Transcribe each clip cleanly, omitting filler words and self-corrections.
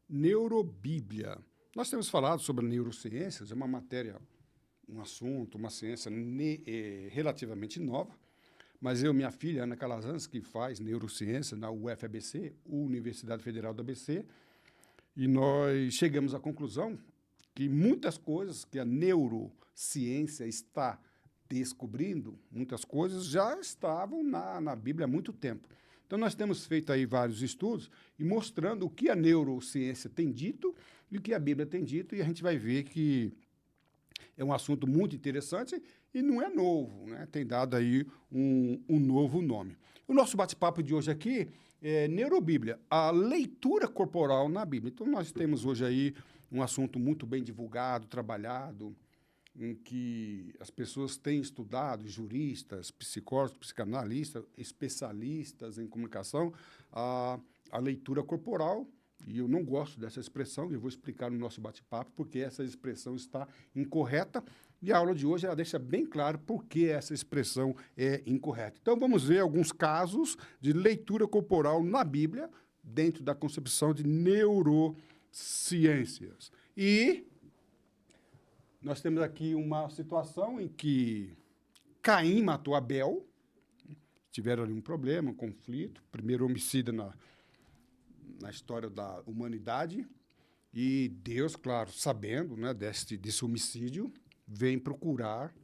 Neurobíblia. Nós temos falado sobre neurociências, é uma matéria, um assunto, uma ciência relativamente nova, mas eu, minha filha, Ana Calazans, que faz neurociência na UFABC, Universidade Federal do ABC, e nós chegamos à conclusão que muitas coisas que a neurociência está descobrindo, muitas coisas já estavam na Bíblia há muito tempo. Então, nós temos feito aí vários estudos e mostrando o que a neurociência tem dito e o que a Bíblia tem dito, e a gente vai ver que é um assunto muito interessante e não é novo, né? Tem dado aí um novo nome. O nosso bate-papo de hoje aqui é Neurobíblia, a leitura corporal na Bíblia. Então, nós temos hoje aí um assunto muito bem divulgado, trabalhado, em que as pessoas têm estudado, juristas, psicólogos, psicanalistas, especialistas em comunicação, a leitura corporal, e eu não gosto dessa expressão, e eu vou explicar no nosso bate-papo porque essa expressão está incorreta, e a aula de hoje ela deixa bem claro por que essa expressão é incorreta. Então, vamos ver alguns casos de leitura corporal na Bíblia, dentro da concepção de neurociências. E nós temos aqui uma situação em que Caim matou Abel, tiveram ali um problema, um conflito, primeiro homicida na história da humanidade, e Deus, claro, sabendo, né, desse homicídio, vem procurar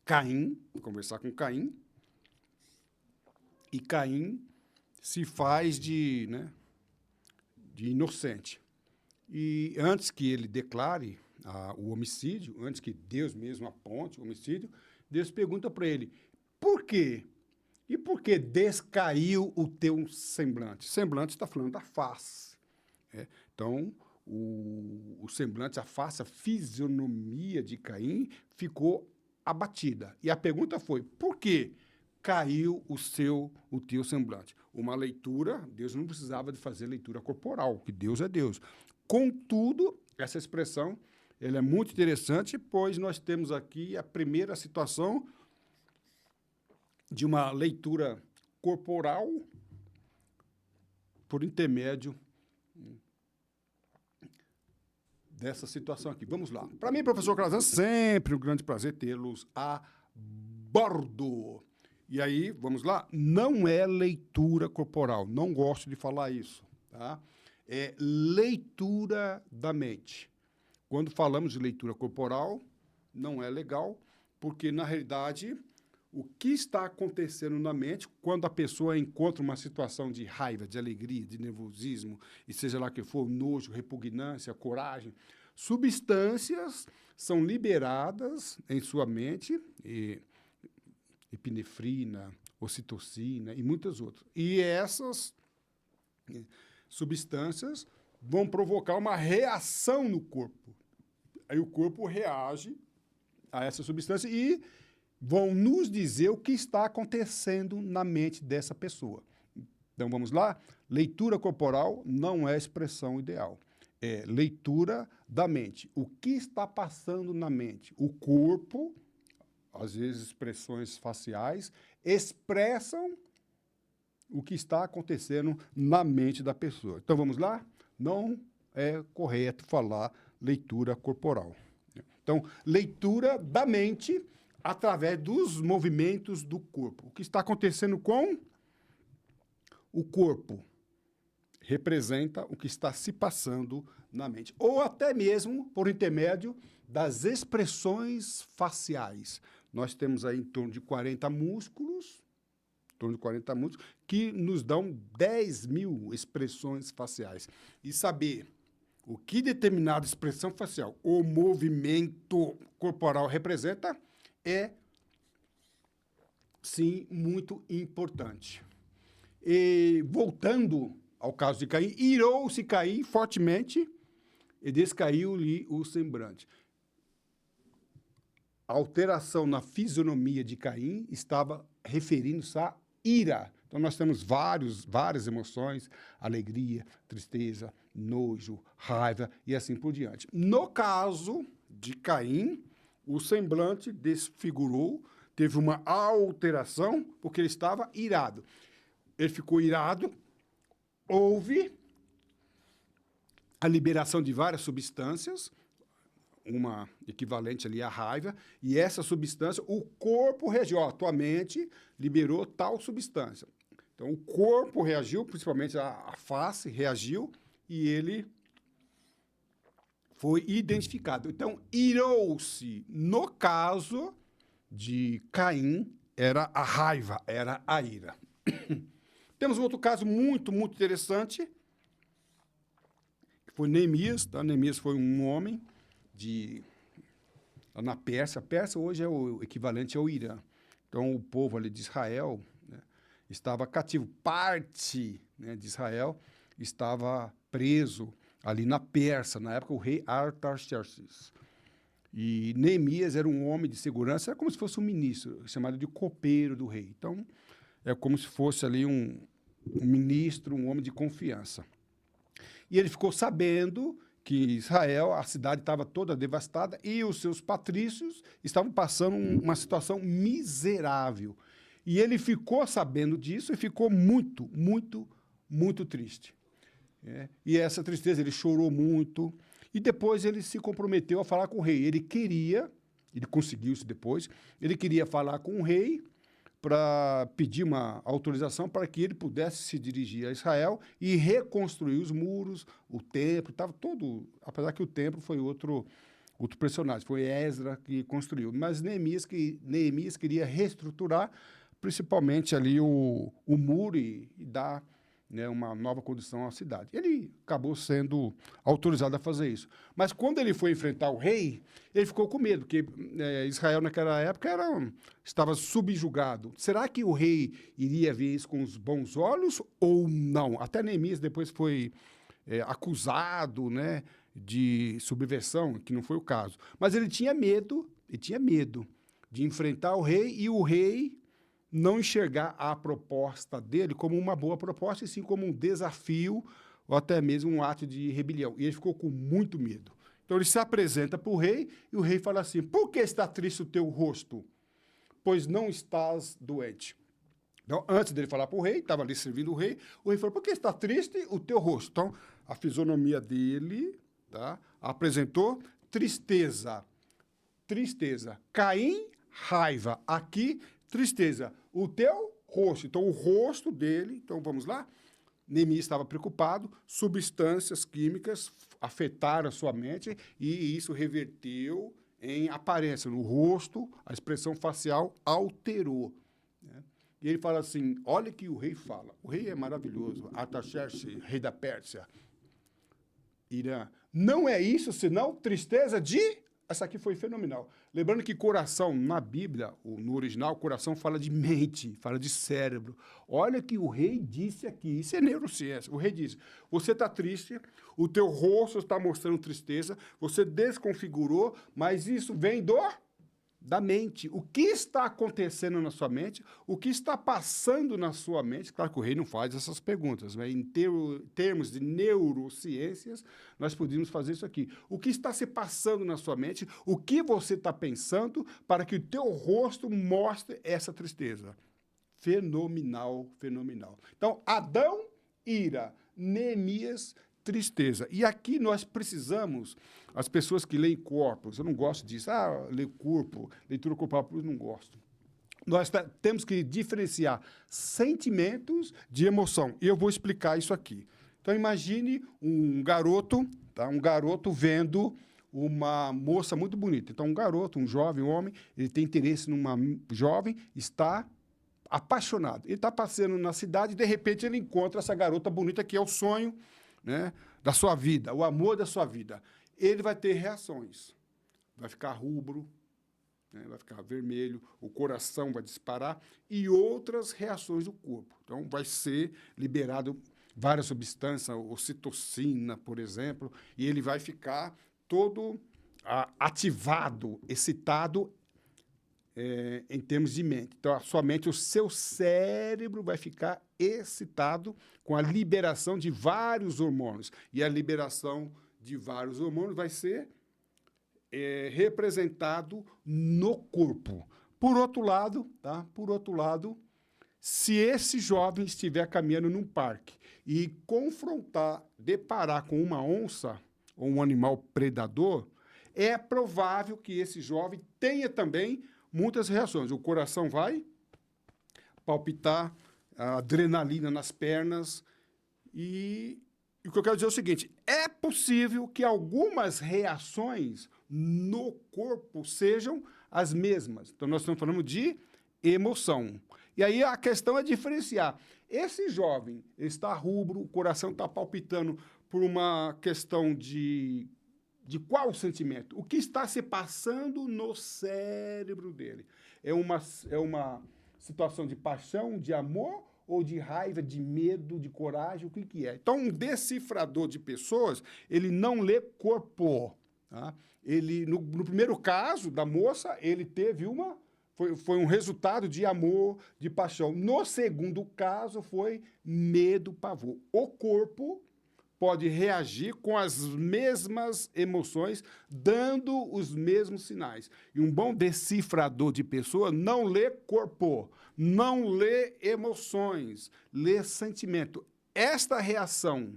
Caim, conversar com Caim, e Caim se faz de inocente. E antes que ele declare o homicídio, antes que Deus mesmo aponte o homicídio, Deus pergunta para ele, por quê? E por que descaiu o teu semblante? Semblante está falando da face. Então, o semblante, a face, a fisionomia de Caim ficou abatida. E a pergunta foi, por que caiu o teu semblante? Uma leitura, Deus não precisava de fazer leitura corporal, que Deus é Deus. Contudo, essa expressão ela é muito interessante, pois nós temos aqui a primeira situação de uma leitura corporal por intermédio dessa situação aqui. Vamos lá. Para mim, professor Calazans, sempre um grande prazer tê-los a bordo. E aí, vamos lá? Não é leitura corporal, não gosto de falar isso, tá? É leitura da mente. Quando falamos de leitura corporal, não é legal, porque, na realidade, o que está acontecendo na mente quando a pessoa encontra uma situação de raiva, de alegria, de nervosismo, e seja lá que for, nojo, repugnância, coragem, substâncias são liberadas em sua mente, epinefrina, ocitocina e muitas outras. E essas substâncias vão provocar uma reação no corpo. Aí o corpo reage a essa substância e vão nos dizer o que está acontecendo na mente dessa pessoa. Então, vamos lá? Leitura corporal não é expressão ideal. É leitura da mente. O que está passando na mente? O corpo, às vezes expressões faciais, expressam o que está acontecendo na mente da pessoa. Então, vamos lá? Não é correto falar leitura corporal. Então, leitura da mente através dos movimentos do corpo. O que está acontecendo com o corpo representa o que está se passando na mente. Ou até mesmo por intermédio das expressões faciais. Nós temos aí em torno de 40 músculos, que nos dão 10 mil expressões faciais. E saber o que determinada expressão facial ou movimento corporal representa é, sim, muito importante. E, voltando ao caso de Caim, irou-se Caim fortemente e descaiu-lhe o semblante. A alteração na fisionomia de Caim estava referindo-se à ira. Então, nós temos várias emoções, alegria, tristeza, nojo, raiva e assim por diante. No caso de Caim, o semblante desfigurou, teve uma alteração, porque ele estava irado. Ele ficou irado, houve a liberação de várias substâncias, uma equivalente ali à raiva, e essa substância, o corpo reagiu. Ó, tua mente liberou tal substância. Então, o corpo reagiu, principalmente a face reagiu, e ele foi identificado. Então, irou-se. No caso de Caim, era a raiva, era a ira. Temos um outro caso muito, muito interessante, que foi Neemias. Tá? Neemias foi um homem na Pérsia. A Pérsia hoje é o equivalente ao Irã. Então, o povo ali de Israel, né, estava cativo. Parte, né, de Israel estava preso ali na Pérsia, na época o rei Artaxerxes. E Neemias era um homem de segurança, era como se fosse um ministro, chamado de copeiro do rei. Então, é como se fosse ali um ministro, um homem de confiança. E ele ficou sabendo que Israel, a cidade estava toda devastada e os seus patrícios estavam passando uma situação miserável. E ele ficou sabendo disso e ficou muito, muito, muito triste. E essa tristeza, ele chorou muito. E depois ele se comprometeu a falar com o rei. Ele conseguiu isso depois, ele queria falar com o rei para pedir uma autorização para que ele pudesse se dirigir a Israel e reconstruir os muros, o templo, estava todo, apesar que o templo foi outro personagem, foi Esdra que construiu, mas Neemias queria reestruturar principalmente ali o muro e dar, né, uma nova condição à cidade. Ele acabou sendo autorizado a fazer isso. Mas quando ele foi enfrentar o rei, ele ficou com medo, porque Israel naquela época estava subjugado. Será que o rei iria ver isso com os bons olhos ou não? Até Neemias depois foi acusado, né, de subversão, que não foi o caso. Mas ele tinha medo de enfrentar o rei e o rei não enxergar a proposta dele como uma boa proposta, e sim como um desafio ou até mesmo um ato de rebelião. E ele ficou com muito medo. Então ele se apresenta para o rei e o rei fala assim: por que está triste o teu rosto? Pois não estás doente. Então, antes dele falar para o rei, estava ali servindo o rei falou: por que está triste o teu rosto? Então, a fisionomia dele, tá, apresentou tristeza. Tristeza. Caim, raiva. Aqui, tristeza. O teu rosto. Então, o rosto dele, então vamos lá. Neemias estava preocupado, substâncias químicas afetaram a sua mente e isso reverteu em aparência. No rosto, a expressão facial alterou. Né? E ele fala assim, olha que o rei fala. O rei é maravilhoso. Artaxerxes, rei da Pérsia. Irã. Não é isso, senão tristeza de... Essa aqui foi fenomenal. Lembrando que coração, na Bíblia, no original, coração fala de mente, fala de cérebro. Olha que o rei disse aqui, isso é neurociência. O rei disse, você está triste, o teu rosto está mostrando tristeza, você desconfigurou, mas isso vem da mente. O que está acontecendo na sua mente? O que está passando na sua mente? Claro que o rei não faz essas perguntas, mas em termos de neurociências, nós podemos fazer isso aqui. O que está se passando na sua mente? O que você está pensando para que o teu rosto mostre essa tristeza? Fenomenal, fenomenal. Então, Adão, ira. Neemias, tristeza. E aqui nós precisamos, as pessoas que leem corpos, eu não gosto disso, ler corpo, leitura corporal, eu não gosto. Nós temos que diferenciar sentimentos de emoção. E eu vou explicar isso aqui. Então, imagine um garoto, tá? Um garoto vendo uma moça muito bonita. Então, um garoto, um jovem, um homem, ele tem interesse numa jovem, está apaixonado. Ele está passeando na cidade e, de repente, ele encontra essa garota bonita que é o sonho, né, da sua vida, o amor da sua vida. Ele vai ter reações. Vai ficar rubro, né, vai ficar vermelho, o coração vai disparar e outras reações do corpo. Então, vai ser liberado várias substâncias, ocitocina, por exemplo, e ele vai ficar todo ativado, excitado, em termos de mente. Então, a sua mente, o seu cérebro vai ficar excitado com a liberação de vários hormônios. E a liberação de vários hormônios vai ser representado no corpo. Por outro lado, tá? Por outro lado, Se esse jovem estiver caminhando num parque e deparar com uma onça ou um animal predador, é provável que esse jovem tenha também muitas reações. O coração vai palpitar, a adrenalina nas pernas. E o que eu quero dizer é o seguinte: é possível que algumas reações no corpo sejam as mesmas. Então, nós estamos falando de emoção. E aí a questão é diferenciar. Esse jovem está rubro, o coração está palpitando por uma questão de qual sentimento? O que está se passando no cérebro dele? É uma situação de paixão, de amor ou de raiva, de medo, de coragem? O que é? Então, um decifrador de pessoas, ele não lê corpo. Tá? Ele, no primeiro caso da moça, ele teve foi um resultado de amor, de paixão. No segundo caso, foi medo, pavor. O corpo pode reagir com as mesmas emoções, dando os mesmos sinais. E um bom decifrador de pessoa não lê corpo, não lê emoções, lê sentimento. Esta reação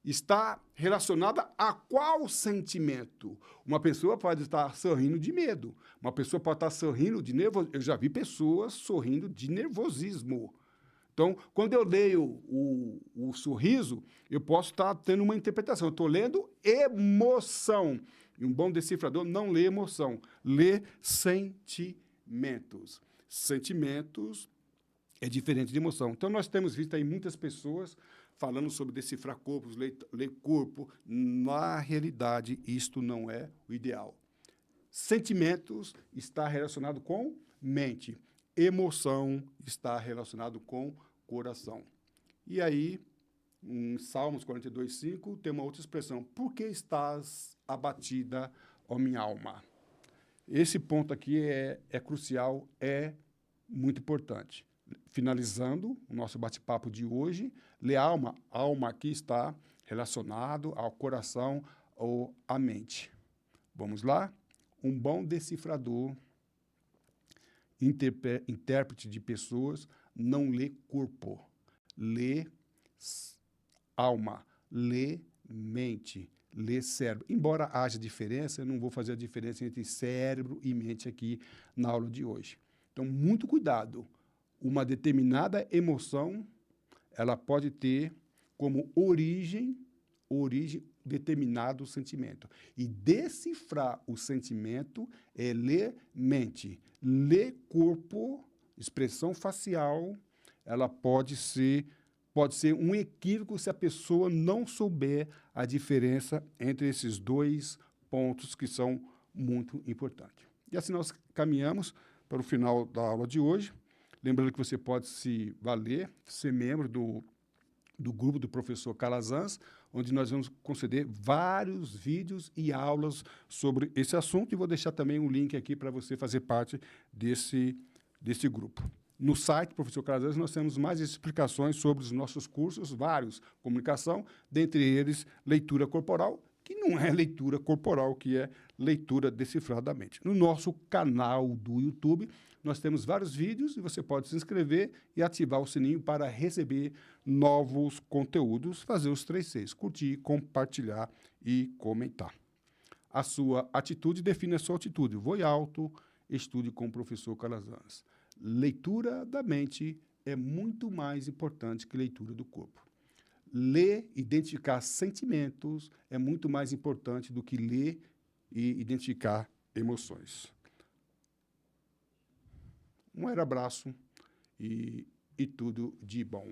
está relacionada a qual sentimento? Uma pessoa pode estar sorrindo de medo, uma pessoa pode estar sorrindo de nervosismo. Eu já vi pessoas sorrindo de nervosismo. Então, quando eu leio o sorriso, eu posso estar tendo uma interpretação. Eu estou lendo emoção. E um bom decifrador não lê emoção, lê sentimentos. Sentimentos é diferente de emoção. Então, nós temos visto aí muitas pessoas falando sobre decifrar corpos, ler corpo. Na realidade, isto não é o ideal. Sentimentos está relacionado com mente. Emoção está relacionado com coração. E aí, em Salmos 42:5, tem uma outra expressão. Por que estás abatida, ó minha alma? Esse ponto aqui é crucial, é muito importante. Finalizando o nosso bate-papo de hoje, ler a alma. A alma aqui está relacionado ao coração ou à mente. Vamos lá? Um bom decifrador, intérprete de pessoas, não lê corpo, lê alma, lê mente, lê cérebro. Embora haja diferença, eu não vou fazer a diferença entre cérebro e mente aqui na aula de hoje. Então, muito cuidado. Uma determinada emoção, ela pode ter como origem determinado sentimento. E decifrar o sentimento é ler mente. Ler corpo, expressão facial, ela pode ser um equívoco se a pessoa não souber a diferença entre esses dois pontos que são muito importantes. E assim nós caminhamos para o final da aula de hoje. Lembrando que você pode se valer, ser membro do grupo do professor Calazans, onde nós vamos conceder vários vídeos e aulas sobre esse assunto, e vou deixar também um link aqui para você fazer parte desse grupo. No site Professor Calazans, nós temos mais explicações sobre os nossos cursos, vários, comunicação, dentre eles leitura corporal, que não é leitura corporal, que é leitura decifradamente. No nosso canal do YouTube, nós temos vários vídeos e você pode se inscrever e ativar o sininho para receber novos conteúdos, fazer os 3 Cs, curtir, compartilhar e comentar. A sua atitude define a sua atitude. Voe alto, estude com o professor Calazans. Leitura da mente é muito mais importante que leitura do corpo. Ler, identificar sentimentos é muito mais importante do que ler e identificar emoções. Um abraço e tudo de bom.